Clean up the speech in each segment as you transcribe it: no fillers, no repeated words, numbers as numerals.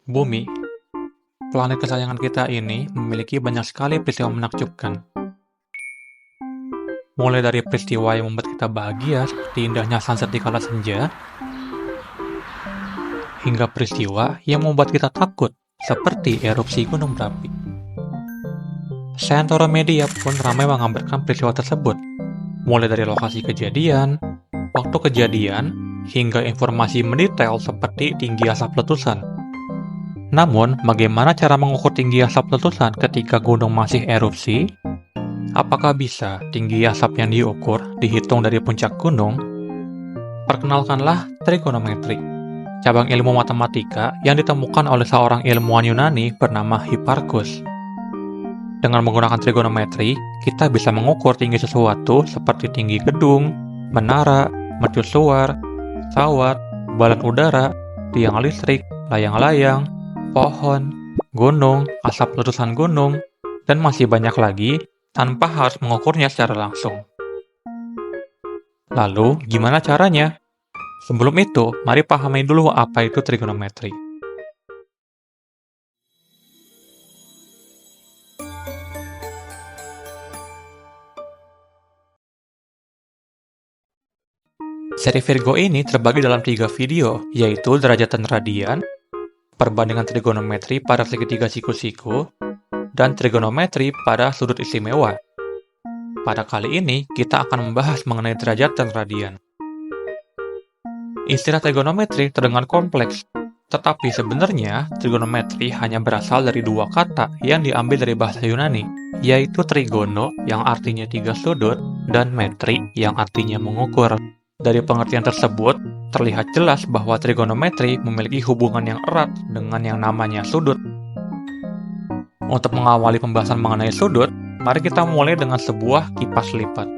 Bumi, planet kesayangan kita ini memiliki banyak sekali peristiwa menakjubkan. Mulai dari peristiwa yang membuat kita bahagia seperti indahnya sunset di kala senja, hingga peristiwa yang membuat kita takut seperti erupsi gunung berapi. Seantero media pun ramai mengambarkan peristiwa tersebut, mulai dari lokasi kejadian, waktu kejadian, hingga informasi mendetail seperti tinggi asap letusan. Namun, bagaimana cara mengukur tinggi asap letusan ketika gunung masih erupsi? Apakah bisa tinggi asap yang diukur dihitung dari puncak gunung? Perkenalkanlah trigonometri, cabang ilmu matematika yang ditemukan oleh seorang ilmuwan Yunani bernama Hipparchus. Dengan menggunakan trigonometri, kita bisa mengukur tinggi sesuatu seperti tinggi gedung, menara, mercusuar, pesawat, balon udara, tiang listrik, layang-layang, pohon, gunung, asap letusan gunung, dan masih banyak lagi tanpa harus mengukurnya secara langsung. Lalu, gimana caranya? Sebelum itu, mari pahami dulu apa itu trigonometri. Seri Virgo ini terbagi dalam 3 video, yaitu derajat dan radian, perbandingan trigonometri pada segitiga siku-siku, dan trigonometri pada sudut istimewa. Pada kali ini, kita akan membahas mengenai derajat dan radian. Istilah trigonometri terdengar kompleks, tetapi sebenarnya trigonometri hanya berasal dari dua kata yang diambil dari bahasa Yunani, yaitu trigono yang artinya 3 sudut, dan metri yang artinya mengukur. Dari pengertian tersebut, terlihat jelas bahwa trigonometri memiliki hubungan yang erat dengan yang namanya sudut. Untuk mengawali pembahasan mengenai sudut, mari kita mulai dengan sebuah kipas lipat.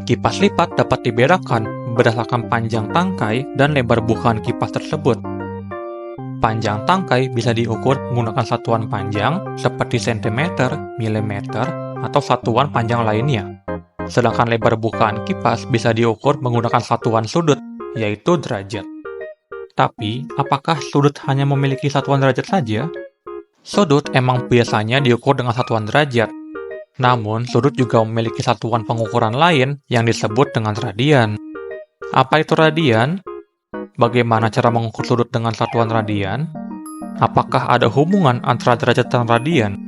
Kipas lipat dapat dibedakan berdasarkan panjang tangkai dan lebar bukaan kipas tersebut. Panjang tangkai bisa diukur menggunakan satuan panjang seperti sentimeter, milimeter, atau satuan panjang lainnya. Sedangkan lebar bukaan kipas bisa diukur menggunakan satuan sudut, yaitu derajat. Tapi, apakah sudut hanya memiliki satuan derajat saja? Sudut emang biasanya diukur dengan satuan derajat. Namun, sudut juga memiliki satuan pengukuran lain yang disebut dengan radian. Apa itu radian? Bagaimana cara mengukur sudut dengan satuan radian? Apakah ada hubungan antara derajat dan radian?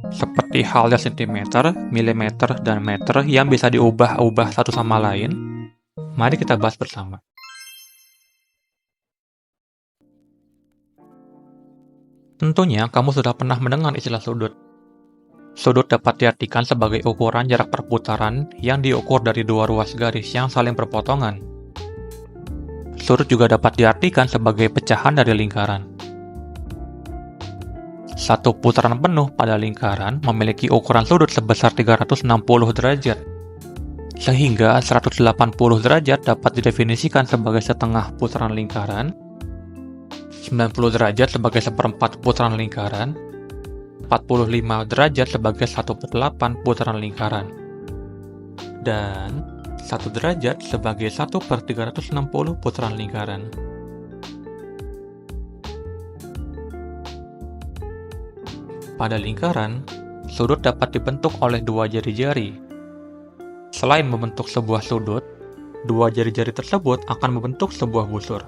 Seperti halnya sentimeter, milimeter, dan meter yang bisa diubah-ubah satu sama lain? Mari kita bahas bersama. Tentunya kamu sudah pernah mendengar istilah sudut. Sudut dapat diartikan sebagai ukuran jarak perputaran yang diukur dari dua ruas garis yang saling berpotongan. Sudut juga dapat diartikan sebagai pecahan dari lingkaran. Satu putaran penuh pada lingkaran memiliki ukuran sudut sebesar 360 derajat. Sehingga 180 derajat dapat didefinisikan sebagai setengah putaran lingkaran, 90 derajat sebagai seperempat putaran lingkaran, 45 derajat sebagai 1/8 putaran lingkaran, dan 1 derajat sebagai 1/360 putaran lingkaran. Pada lingkaran, sudut dapat dibentuk oleh dua jari-jari. Selain membentuk sebuah sudut, dua jari-jari tersebut akan membentuk sebuah busur.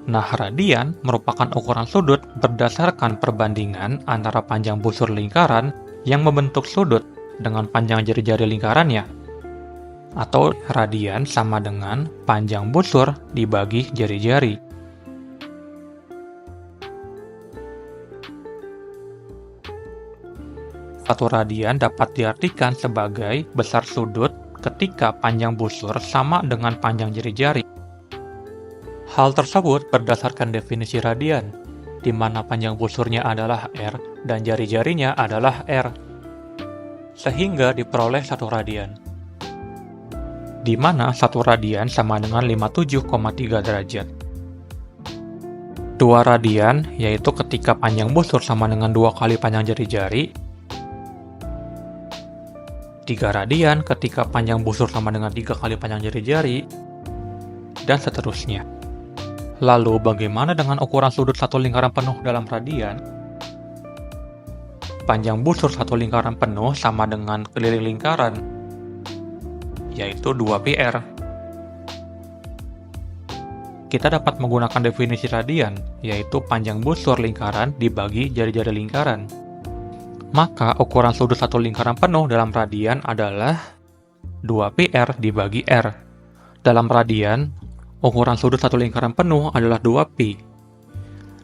Nah, radian merupakan ukuran sudut berdasarkan perbandingan antara panjang busur lingkaran yang membentuk sudut dengan panjang jari-jari lingkarannya. Atau radian sama dengan panjang busur dibagi jari-jari. Satu radian dapat diartikan sebagai besar sudut ketika panjang busur sama dengan panjang jari-jari. Hal tersebut berdasarkan definisi radian, di mana panjang busurnya adalah R dan jari-jarinya adalah R. Sehingga diperoleh 1 radian. Di mana 1 radian sama dengan 57,3 derajat. 2 radian, yaitu ketika panjang busur sama dengan 2 kali panjang jari-jari. 3 radian ketika panjang busur sama dengan 3 kali panjang jari-jari, dan seterusnya. Lalu bagaimana dengan ukuran sudut satu lingkaran penuh dalam radian? Panjang busur satu lingkaran penuh sama dengan keliling lingkaran, yaitu 2πr. Kita dapat menggunakan definisi radian, yaitu panjang busur lingkaran dibagi jari-jari lingkaran. Maka ukuran sudut satu lingkaran penuh dalam radian adalah 2πr dibagi r. Dalam radian, ukuran sudut satu lingkaran penuh adalah 2π.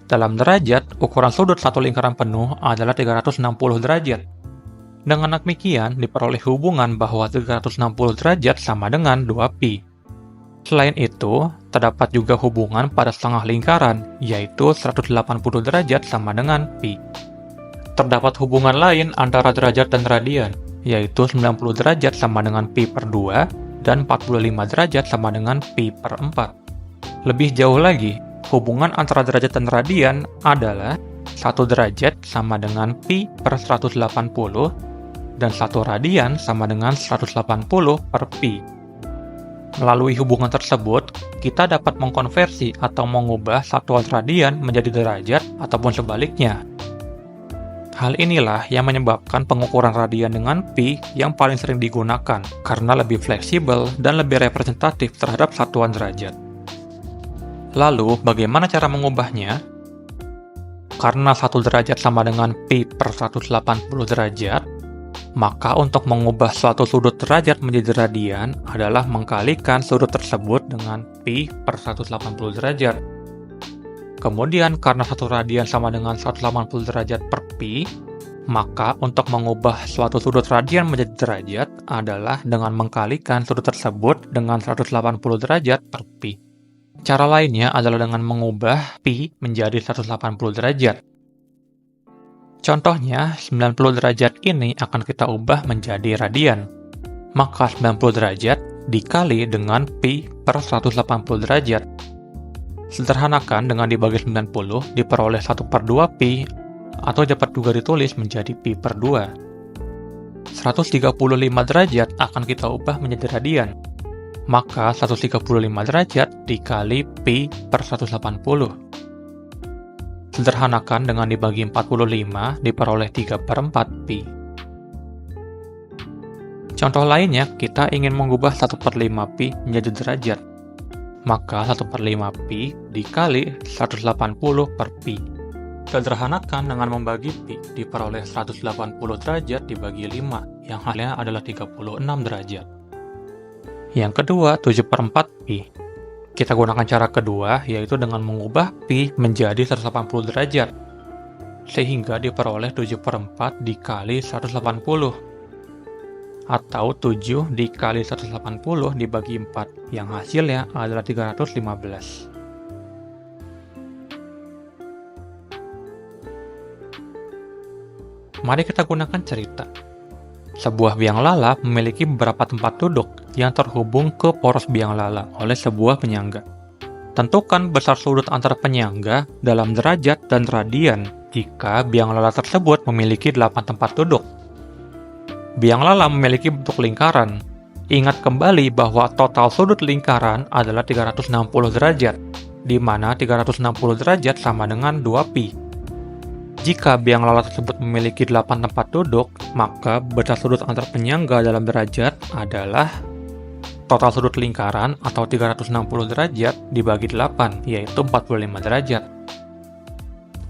Dalam derajat, ukuran sudut satu lingkaran penuh adalah 360 derajat. Dengan demikian, diperoleh hubungan bahwa 360 derajat sama dengan 2π. Selain itu, terdapat juga hubungan pada setengah lingkaran, yaitu 180 derajat sama dengan π. Terdapat hubungan lain antara derajat dan radian, yaitu 90 derajat sama dengan π/2 dan 45 derajat sama dengan π/4. Lebih jauh lagi, hubungan antara derajat dan radian adalah 1 derajat sama dengan π/180 dan 1 radian sama dengan 180/π. Melalui hubungan tersebut, kita dapat mengkonversi atau mengubah satuan radian menjadi derajat ataupun sebaliknya. Hal inilah yang menyebabkan pengukuran radian dengan π yang paling sering digunakan, karena lebih fleksibel dan lebih representatif terhadap satuan derajat. Lalu, bagaimana cara mengubahnya? Karena 1 derajat sama dengan π/180 derajat, maka untuk mengubah suatu sudut derajat menjadi radian adalah mengkalikan sudut tersebut dengan π/180 derajat. Kemudian, karena 1 radian sama dengan 180 derajat per π, maka untuk mengubah suatu sudut radian menjadi derajat adalah dengan mengkalikan sudut tersebut dengan 180 derajat per π. Cara lainnya adalah dengan mengubah π menjadi 180 derajat. Contohnya, 90 derajat ini akan kita ubah menjadi radian. Maka 90 derajat dikali dengan π/180 derajat. Sederhanakan dengan dibagi 90 diperoleh 1/2π, atau dapat juga ditulis menjadi π/2. 135 derajat akan kita ubah menjadi radian. Maka 135 derajat dikali π/180. Sederhanakan dengan dibagi 45 diperoleh 3/4π. Contoh lainnya, kita ingin mengubah 1/5π menjadi derajat. Maka 1/5π dikali 180/π. Sederhanakan dengan membagi π diperoleh 180 derajat dibagi 5, yang hasilnya adalah 36 derajat. Yang kedua, 7/4π. Kita gunakan cara kedua, yaitu dengan mengubah π menjadi 180 derajat, sehingga diperoleh 7/4 dikali 180, atau 7 dikali 180 dibagi 4, yang hasilnya adalah 315. Mari kita gunakan cerita. Sebuah biang lala memiliki beberapa tempat duduk yang terhubung ke poros biang lala oleh sebuah penyangga. Tentukan besar sudut antar penyangga dalam derajat dan radian jika biang lala tersebut memiliki 8 tempat duduk. Biang lala memiliki bentuk lingkaran. Ingat kembali bahwa total sudut lingkaran adalah 360 derajat, di mana 360 derajat sama dengan 2π. Jika biang lala tersebut memiliki 8 tempat duduk, maka besar sudut antar penyangga dalam derajat adalah total sudut lingkaran atau 360 derajat dibagi 8, yaitu 45 derajat.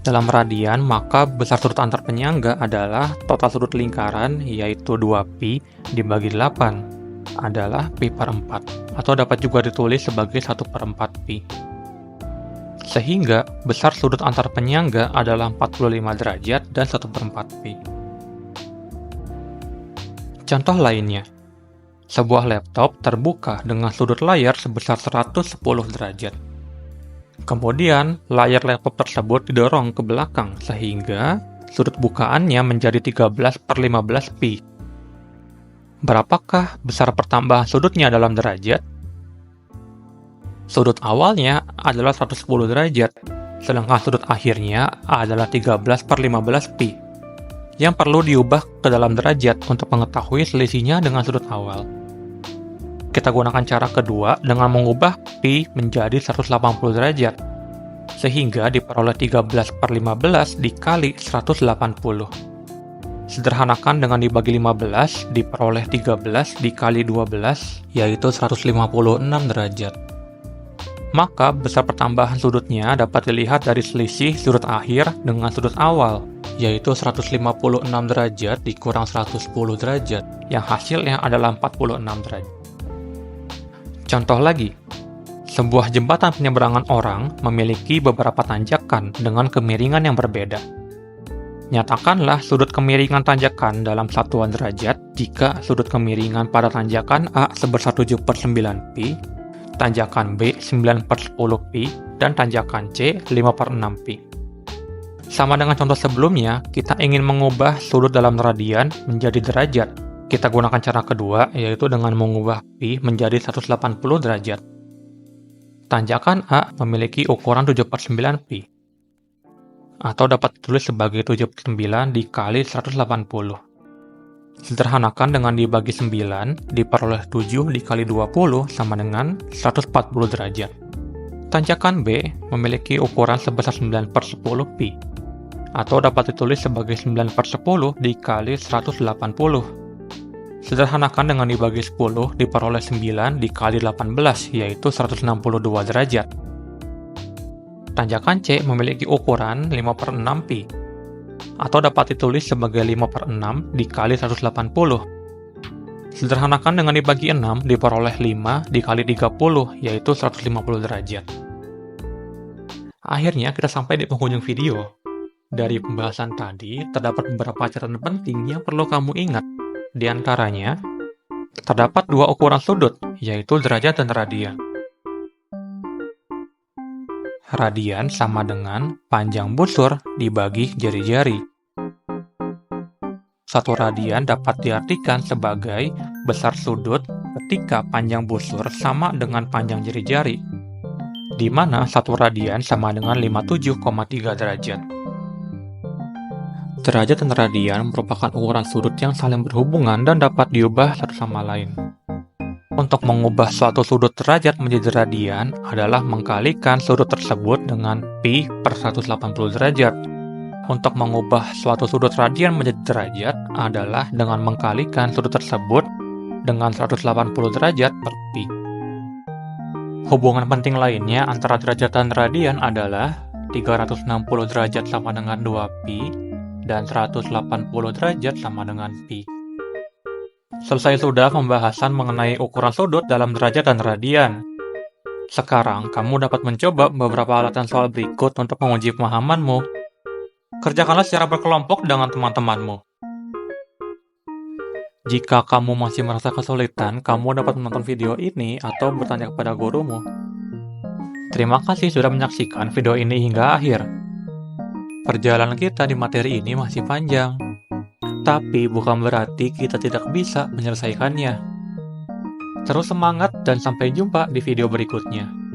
Dalam radian, maka besar sudut antar penyangga adalah total sudut lingkaran, yaitu 2π dibagi 8, adalah π/4, atau dapat juga ditulis sebagai 1/4π. Sehingga besar sudut antar penyangga adalah 45 derajat dan 1/4π. Contoh lainnya, sebuah laptop terbuka dengan sudut layar sebesar 110 derajat. Kemudian, layar laptop tersebut didorong ke belakang sehingga sudut bukaannya menjadi 13/15π. Berapakah besar pertambahan sudutnya dalam derajat? Sudut awalnya adalah 110 derajat, sedangkan sudut akhirnya adalah 13/15π, yang perlu diubah ke dalam derajat untuk mengetahui selisihnya dengan sudut awal. Kita gunakan cara kedua dengan mengubah π menjadi 180 derajat. sehingga diperoleh 13/15 dikali 180. Sederhanakan dengan dibagi 15, diperoleh 13 dikali 12, yaitu 156 derajat. Maka besar pertambahan sudutnya dapat dilihat dari selisih sudut akhir dengan sudut awal, yaitu 156 derajat dikurang 110 derajat, yang hasilnya adalah 46 derajat. Contoh lagi, sebuah jembatan penyeberangan orang memiliki beberapa tanjakan dengan kemiringan yang berbeda. Nyatakanlah sudut kemiringan tanjakan dalam satuan derajat jika sudut kemiringan pada tanjakan A sebesar 7/9pi, tanjakan B 9/10pi, dan tanjakan C 5/6pi. Sama dengan contoh sebelumnya, kita ingin mengubah sudut dalam radian menjadi derajat. Kita gunakan cara kedua, yaitu dengan mengubah pi menjadi 180 derajat. Tanjakan A memiliki ukuran 7/9pi, atau dapat ditulis sebagai 7/9 dikali 180. Sederhanakan dengan dibagi 9, diperoleh 7 dikali 20 sama dengan 140 derajat. Tanjakan B memiliki ukuran sebesar 9/10pi, atau dapat ditulis sebagai 9/10 dikali 180. Sederhanakan dengan dibagi 10, diperoleh 9 dikali 18, yaitu 162 derajat. Tanjakan C memiliki ukuran 5/6pi, atau dapat ditulis sebagai 5/6 dikali 180. Sederhanakan dengan dibagi 6, diperoleh 5 dikali 30, yaitu 150 derajat. Akhirnya kita sampai di penghujung video. Dari pembahasan tadi, terdapat beberapa catatan penting yang perlu kamu ingat. Di antaranya, terdapat dua ukuran sudut, yaitu derajat dan radian. Radian sama dengan panjang busur dibagi jari-jari. Satu radian dapat diartikan sebagai besar sudut ketika panjang busur sama dengan panjang jari-jari, di mana satu radian sama dengan 57,3 derajat. Derajat dan radian merupakan ukuran sudut yang saling berhubungan dan dapat diubah satu sama lain. Untuk mengubah suatu sudut derajat menjadi radian adalah mengkalikan sudut tersebut dengan pi per 180 derajat. Untuk mengubah suatu sudut radian menjadi derajat adalah dengan mengkalikan sudut tersebut dengan 180 derajat per pi. Hubungan penting lainnya antara derajat dan radian adalah 360 derajat sama dengan 2pi dan 180 derajat sama dengan pi. Selesai sudah pembahasan mengenai ukuran sudut dalam derajat dan radian. Sekarang, kamu dapat mencoba beberapa alatan soal berikut untuk menguji pemahamanmu. Kerjakanlah secara berkelompok dengan teman-temanmu. Jika kamu masih merasa kesulitan, kamu dapat menonton video ini atau bertanya kepada gurumu. Terima kasih sudah menyaksikan video ini hingga akhir. Perjalanan kita di materi ini masih panjang. Tapi bukan berarti kita tidak bisa menyelesaikannya. Terus semangat dan sampai jumpa di video berikutnya.